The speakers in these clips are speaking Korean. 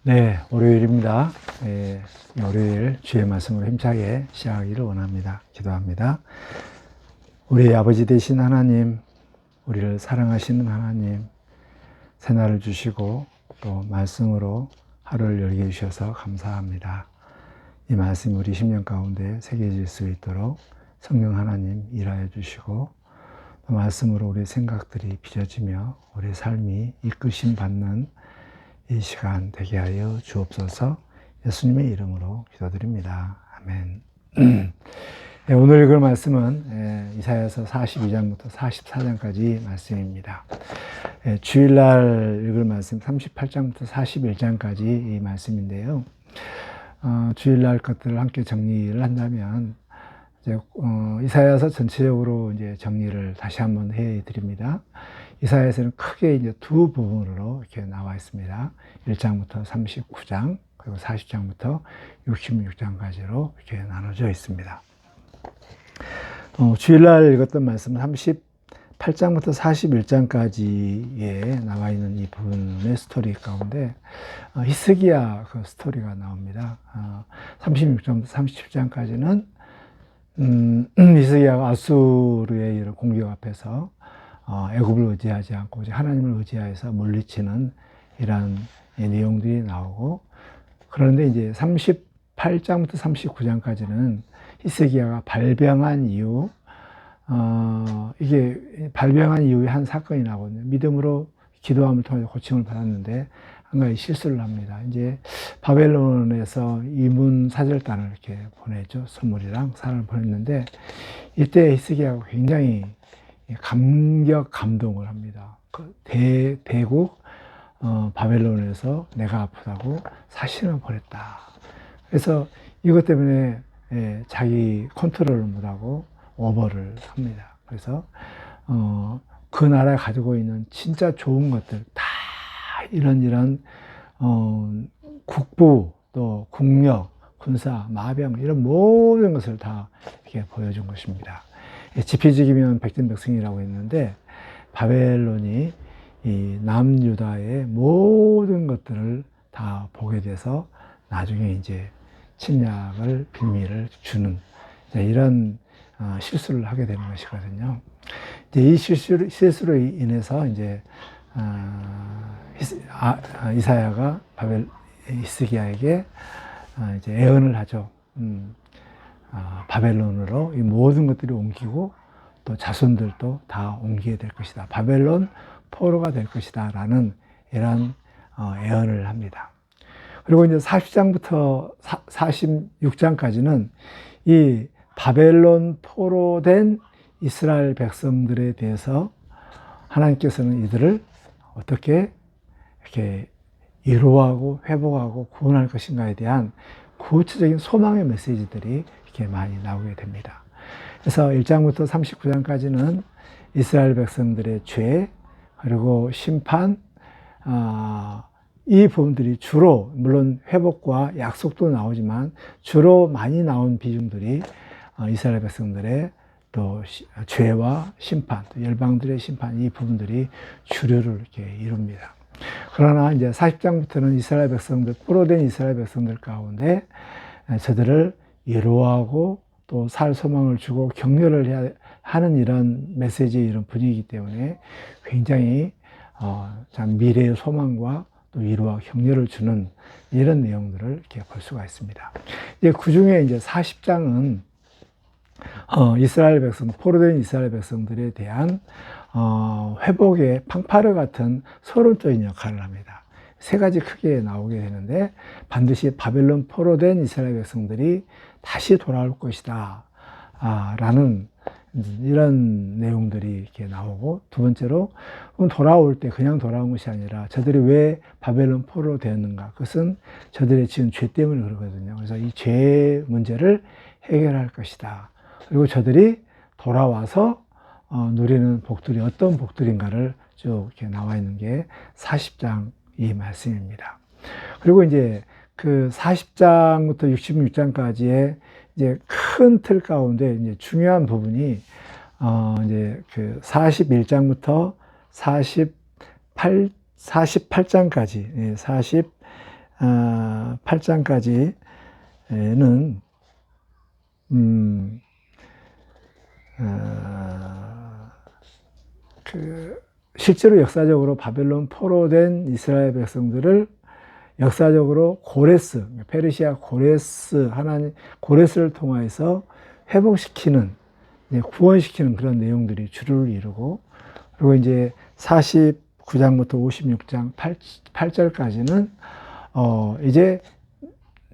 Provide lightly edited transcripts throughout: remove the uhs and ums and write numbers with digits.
네, 월요일입니다. 월요일 주의 말씀으로 힘차게 시작하기를 원합니다. 기도합니다. 우리 아버지 되신 하나님, 우리를 사랑하시는 하나님, 새날을 주시고 또 말씀으로 하루를 열게 해주셔서 감사합니다. 이 말씀이 우리 심령 가운데 새겨질 수 있도록 성령 하나님 일하여 주시고 또 말씀으로 우리 생각들이 빚어지며 우리 삶이 이끄심 받는 이 시간 되게 하여 주옵소서. 예수님의 이름으로 기도드립니다. 아멘. 네, 오늘 읽을 말씀은 이사야서 42장부터 44장까지 말씀입니다. 주일날 읽을 말씀 38장부터 41장까지 이 말씀인데요. 주일날 것들을 함께 정리를 한다면 이사야서 전체적으로 이제 정리를 다시 한번 해 드립니다. 이사야서는 크게 이제 두 부분으로 이렇게 나와 있습니다. 1장부터 39장, 그리고 40장부터 66장까지로 이렇게 나눠져 있습니다. 주일날 읽었던 말씀은 38장부터 41장까지에 나와 있는 이 부분의 스토리 가운데 히스기야 그 스토리가 나옵니다. 36장부터 37장까지는 히스기야가 아수르의 이런 공격 앞에서 애굽을 의지하지 않고 하나님을 의지하여서 물리치는 이런 내용들이 나오고, 그런데 이제 38장부터 39장까지는 히스기야가 발병한 이후, 이게 발병한 이후에 한 사건이 나거든요. 믿음으로 기도함을 통해 고침을 받았는데 한 가지 실수를 합니다. 이제 바벨론에서 이문 사절단을 이렇게 보내죠. 선물이랑 사람을 보냈는데 이때 히스기야가 굉장히 감동을 합니다. 대국 바벨론에서 내가 아프다고 사신을 보냈다. 그래서 이것 때문에 자기 컨트롤을 못하고 오버를 합니다. 그래서 그 나라가 가지고 있는 진짜 좋은 것들 다 이런 국부 또 국력, 군사, 마병 이런 모든 것을 다 이렇게 보여준 것입니다. 지피지기면 백전백승이라고 했는데 바벨론이 이 남유다의 모든 것들을 다 보게 돼서 나중에 이제 침략을 비밀을 주는 이런 실수를 하게 되는 것이거든요. 이제 이 실수로 인해서 이제 이사야가 히스기야에게 이제 애언을 하죠. 바벨론으로 이 모든 것들이 옮기고 또 자손들도 다 옮기게 될 것이다. 바벨론 포로가 될 것이다. 라는 이런 애언을 합니다. 그리고 이제 40장부터 46장까지는 이 바벨론 포로된 이스라엘 백성들에 대해서 하나님께서는 이들을 어떻게 이렇게 위로하고 회복하고 구원할 것인가에 대한 구체적인 소망의 메시지들이 이렇게 많이 나오게 됩니다. 그래서 1장부터 39장까지는 이스라엘 백성들의 죄, 그리고 심판, 이 부분들이 주로, 물론 회복과 약속도 나오지만 주로 많이 나온 비중들이 이스라엘 백성들의 또 죄와 심판, 또 열방들의 심판, 이 부분들이 주류를 이렇게 이룹니다. 그러나 이제 40장부터는 이스라엘 백성들, 포로된 이스라엘 백성들 가운데 저들을 위로하고 또 살 소망을 주고 격려를 해야 하는 이런 메시지, 이런 분위기이기 때문에 굉장히 참 미래의 소망과 또 위로와 격려를 주는 이런 내용들을 이렇게 볼 수가 있습니다. 이제 그 중에 이제 40장은 이스라엘 백성, 포로된 이스라엘 백성들에 대한 회복의 팡파르 같은 서론적인 역할을 합니다. 세 가지 크게 나오게 되는데 반드시 바벨론 포로된 이스라엘 백성들이 다시 돌아올 것이다 라는 이런 내용들이 이렇게 나오고, 두 번째로 돌아올 때 그냥 돌아온 것이 아니라 저들이 왜 바벨론 포로 되었는가, 그것은 저들의 지은 죄 때문에 그러거든요. 그래서 이 죄 문제를 해결할 것이다. 그리고 저들이 돌아와서 누리는 복들이 어떤 복들인가를 쭉 이렇게 나와 있는 게 40장 이 말씀입니다. 그리고 이제 그 40장부터 66장까지의 이제 큰 틀 가운데 이제 중요한 부분이 이제 그 41장부터 48장까지 40 8장까지는 실제로 역사적으로 바벨론 포로된 이스라엘 백성들을 역사적으로 고레스, 페르시아 고레스, 고레스를 통해서 회복시키는, 구원시키는 그런 내용들이 주를 이루고, 그리고 이제 49장부터 56장 8절까지는, 이제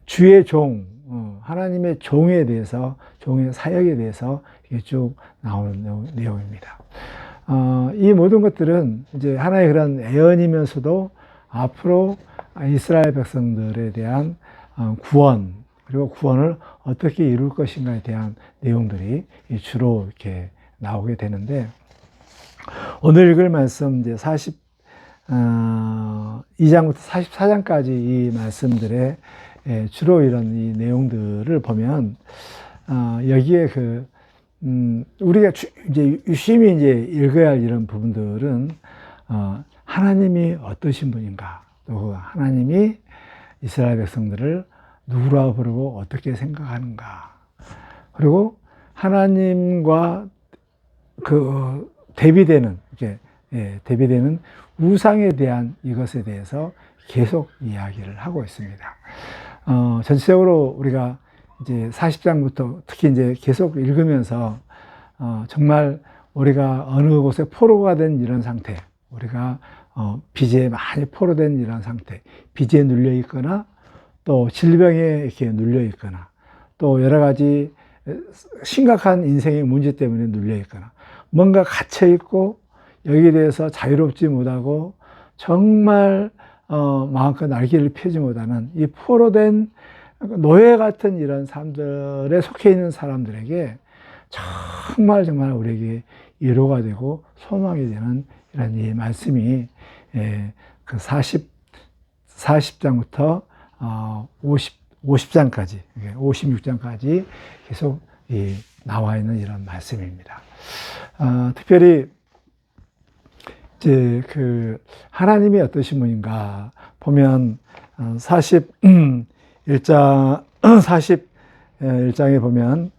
주의 종, 하나님의 종에 대해서, 종의 사역에 대해서 이게 쭉 나오는 내용입니다. 이 모든 것들은 이제 하나의 그런 애언이면서도 앞으로 이스라엘 백성들에 대한 구원, 그리고 구원을 어떻게 이룰 것인가에 대한 내용들이 주로 이렇게 나오게 되는데, 오늘 읽을 말씀 이제 42장부터 44장까지 이 말씀들의 주로 이런 이 내용들을 보면, 여기에 우리가 이제 유심히 이제 읽어야 할 이런 부분들은, 하나님이 어떠신 분인가, 또 하나님이 이스라엘 백성들을 누구라 부르고 어떻게 생각하는가, 그리고 하나님과 대비되는, 대비되는 우상에 대한 이것에 대해서 계속 이야기를 하고 있습니다. 전체적으로 우리가 이제 40장부터 특히 이제 계속 읽으면서, 정말 우리가 어느 곳에 포로가 된 이런 상태, 우리가 빚에 많이 포로된 이런 상태, 빚에 눌려 있거나 또 질병에 이렇게 눌려 있거나 또 여러 가지 심각한 인생의 문제 때문에 눌려 있거나 뭔가 갇혀 있고 여기에 대해서 자유롭지 못하고 정말 마음껏 날개를 펴지 못하는 이 포로된 노예 같은 이런 사람들에 속해 있는 사람들에게 정말 우리에게 위로가 되고 소망이 되는 이런 이 말씀이 그 40장부터 50장까지, 56장까지 계속 나와 있는 이런 말씀입니다. 특별히 이제 하나님이 어떠신 분인가 보면 41장에 보면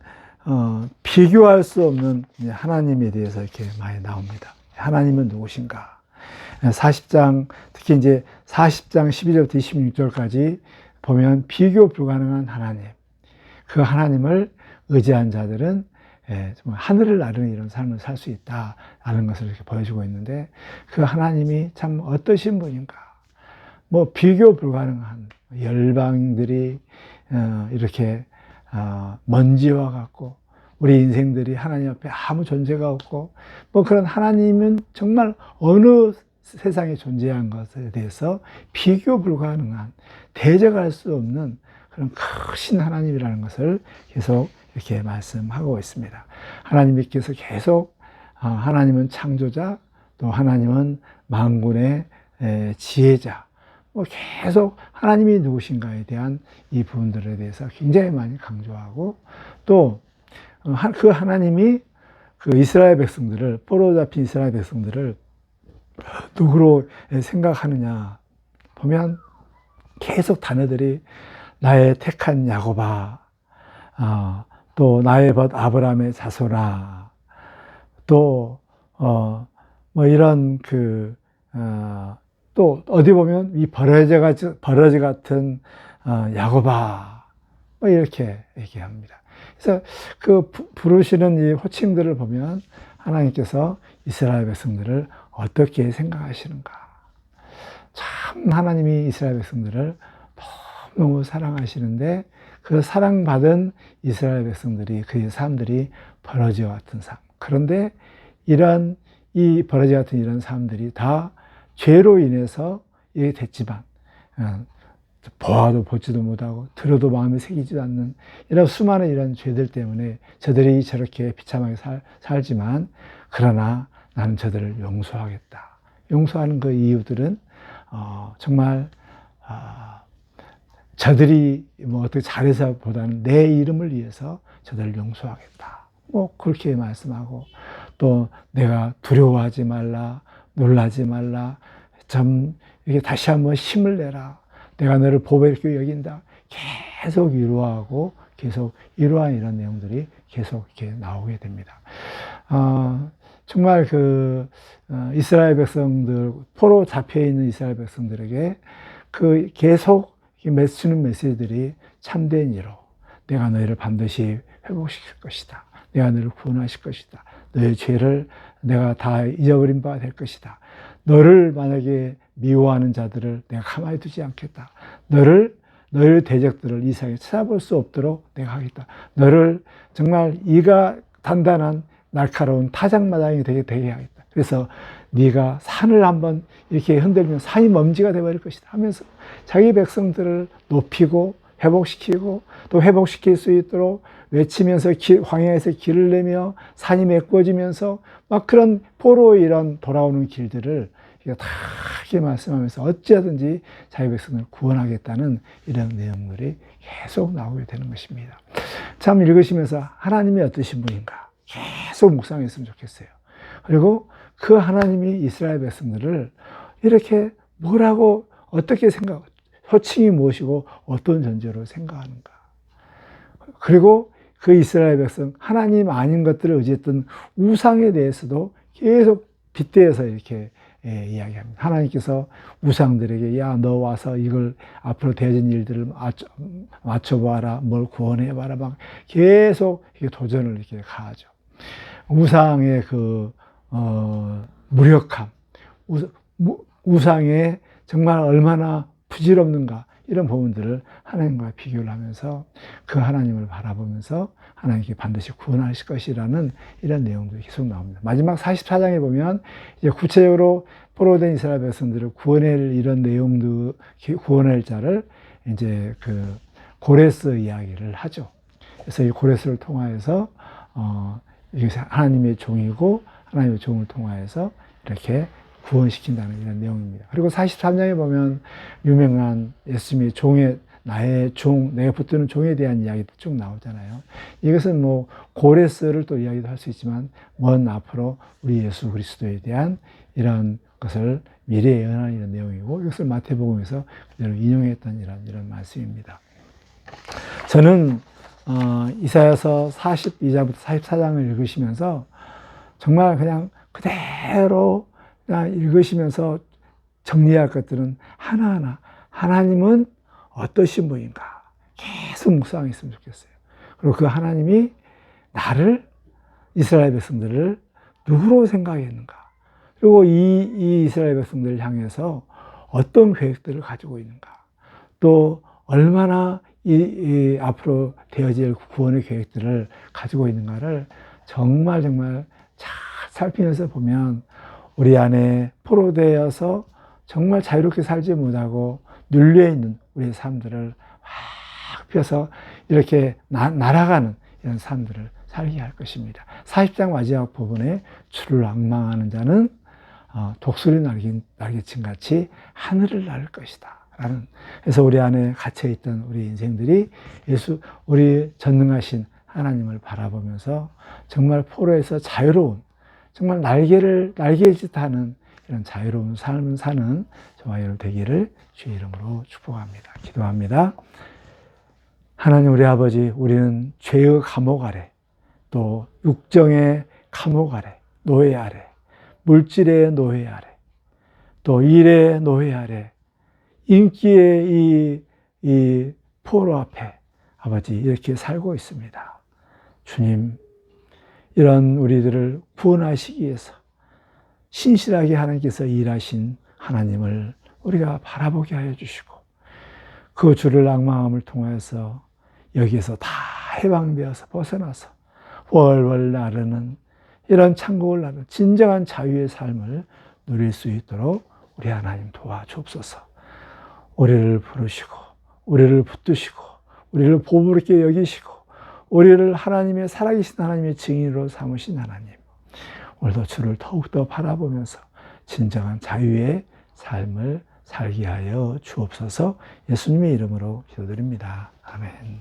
비교할 수 없는 하나님에 대해서 이렇게 많이 나옵니다. 하나님은 누구신가? 40장, 특히 이제 40장 12절부터 26절까지 보면 비교 불가능한 하나님, 그 하나님을 의지한 자들은 정말 하늘을 나르는 이런 삶을 살 수 있다라는 것을 이렇게 보여주고 있는데, 그 하나님이 참 어떠신 분인가? 뭐 비교 불가능한 열방들이 이렇게 먼지와 같고, 우리 인생들이 하나님 앞에 아무 존재가 없고, 뭐 그런 하나님은 정말 어느 세상에 존재한 것에 대해서 비교 불가능한, 대적할 수 없는 그런 크신 하나님이라는 것을 계속 이렇게 말씀하고 있습니다. 하나님께서 계속 하나님은 창조자, 또 하나님은 만군의 지혜자, 뭐 계속 하나님이 누구신가에 대한 이 부분들에 대해서 굉장히 많이 강조하고, 또 그 하나님이 그 이스라엘 백성들을, 포로 잡힌 이스라엘 백성들을 누구로 생각하느냐 보면 계속 단어들이 나의 택한 야곱아, 또 나의 벗 아브라함의 자손아, 또 뭐 이런 또 어디 보면 이 버러지 같은 야곱아, 뭐 이렇게 얘기합니다. 그래서 부르시는 이 호칭들을 보면 하나님께서 이스라엘 백성들을 어떻게 생각하시는가. 참 하나님이 이스라엘 백성들을 너무 사랑하시는데, 그 사랑받은 이스라엘 백성들이, 그 사람들이 버러지와 같은 삶. 그런데 이 버러지 같은 이런 사람들이 다 죄로 인해서 이게 됐지만, 보아도 보지도 못하고 들어도 마음에 새기지도 않는 이런 수많은 이런 죄들 때문에 저들이 저렇게 비참하게 살지만, 그러나 나는 저들을 용서하겠다. 용서하는 그 이유들은 정말 저들이 뭐 어떻게 잘해서 보다는 내 이름을 위해서 저들을 용서하겠다. 뭐 그렇게 말씀하고, 또 내가 두려워하지 말라, 놀라지 말라, 좀 이게 다시 한번 힘을 내라. 내가 너를 보배롭게 여긴다. 계속 위로하고 계속 이러한 이런 내용들이 계속 이렇게 나오게 됩니다. 정말 이스라엘 백성들, 포로 잡혀있는 이스라엘 백성들에게 계속 주는 메시지들이 참된 위로, 내가 너희를 반드시 회복시킬 것이다. 내가 너희를 구원하실 것이다. 너의 죄를 내가 다 잊어버린 바가 될 것이다. 너를 만약에 미워하는 자들을 내가 가만히 두지 않겠다. 너의 대적들을 이 세상에 찾아볼 수 없도록 내가 하겠다. 너를 정말 이가 단단한 날카로운 타작마당이 되게 하겠다. 그래서 네가 산을 한번 이렇게 흔들면 산이 먼지가 되어버릴 것이다 하면서 자기 백성들을 높이고 회복시키고 또 회복시킬 수 있도록 외치면서 광야에서 길을 내며 산이 메꿔지면서 막 그런 포로의 이런 돌아오는 길들을 다 이렇게 말씀하면서 어찌하든지 자기 백성을 구원하겠다는 이런 내용들이 계속 나오게 되는 것입니다. 참 읽으시면서 하나님이 어떠신 분인가 계속 묵상했으면 좋겠어요. 그리고 그 하나님이 이스라엘 백성들을 이렇게 뭐라고 어떻게 호칭이 무엇이고 어떤 존재로 생각하는가. 그리고 그 이스라엘 백성 하나님 아닌 것들을 의지했던 우상에 대해서도 계속 빗대어서 이렇게 이야기합니다. 하나님께서 우상들에게 야 너 와서 이걸 앞으로 되어진 일들을 맞춰봐라, 뭘 구원해봐라, 막 계속 도전을 이렇게 가하죠. 우상의 무력함, 우상의 정말 얼마나 부질없는가, 이런 부분들을 하나님과 비교를 하면서 그 하나님을 바라보면서 하나님께 반드시 구원하실 것이라는 이런 내용들이 계속 나옵니다. 마지막 44장에 보면 이제 구체적으로 포로된 이스라엘 백성들을 구원할 이런 내용도, 구원할 자를 이제 고레스 이야기를 하죠. 그래서 이 고레스를 통하여서 이것이 하나님의 종이고 하나님의 종을 통하여서 이렇게 구원시킨다는 이런 내용입니다. 그리고 43장에 보면 유명한 예수님의 나의 종, 내가 붙드는 종에 대한 이야기도 쭉 나오잖아요. 이것은 뭐 고레스를 또 이야기도 할 수 있지만 먼 앞으로 우리 예수 그리스도에 대한 이런 것을 미래에 예언하는 이런 내용이고, 이것을 마태복음에서 그대로 인용했던 이런 말씀입니다. 저는 이사야서 42장부터 44장을 읽으시면서 정말 그냥 그대로 그냥 읽으시면서 정리할 것들은 하나하나 하나님은 어떠신 분인가 계속 묵상했으면 좋겠어요. 그리고 그 하나님이 나를, 이스라엘 백성들을 누구로 생각했는가, 그리고 이 이스라엘 백성들을 향해서 어떤 계획들을 가지고 있는가, 또 얼마나 이 앞으로 되어질 구원의 계획들을 가지고 있는가를 정말 잘 살피면서 보면 우리 안에 포로되어서 정말 자유롭게 살지 못하고 눌려있는 우리의 삶들을 확 펴서 이렇게 날아가는 이런 삶들을 살게 할 것입니다. 40장 마지막 부분에 주를 앙망하는 자는 독수리 날개친같이 하늘을 날 것이다 라는, 그래서 우리 안에 갇혀있던 우리 인생들이 우리 전능하신 하나님을 바라보면서 정말 포로에서 자유로운, 정말 날개짓하는 이런 자유로운 삶을 사는 저와 여러분 되기를 주의 이름으로 축복합니다. 기도합니다. 하나님 우리 아버지, 우리는 죄의 감옥 아래, 또 육정의 감옥 아래, 노예 아래, 물질의 노예 아래, 또 일의 노예 아래, 인기의 이 포로 앞에 아버지 이렇게 살고 있습니다. 주님, 이런 우리들을 구원하시기 위해서 신실하게 하나님께서 일하신 하나님을 우리가 바라보게 하여 주시고, 그 주를 앙망함을 통해서 여기에서 다 해방되어서 벗어나서 월월 나르는 이런 천국을 나르는 진정한 자유의 삶을 누릴 수 있도록 우리 하나님 도와주옵소서. 우리를 부르시고 우리를 붙드시고 우리를 보물있게 여기시고 우리를 하나님의 살아계신 하나님의 증인으로 삼으신 하나님, 오늘도 주를 더욱더 바라보면서 진정한 자유의 삶을 살게 하여 주옵소서. 예수님의 이름으로 기도드립니다. 아멘.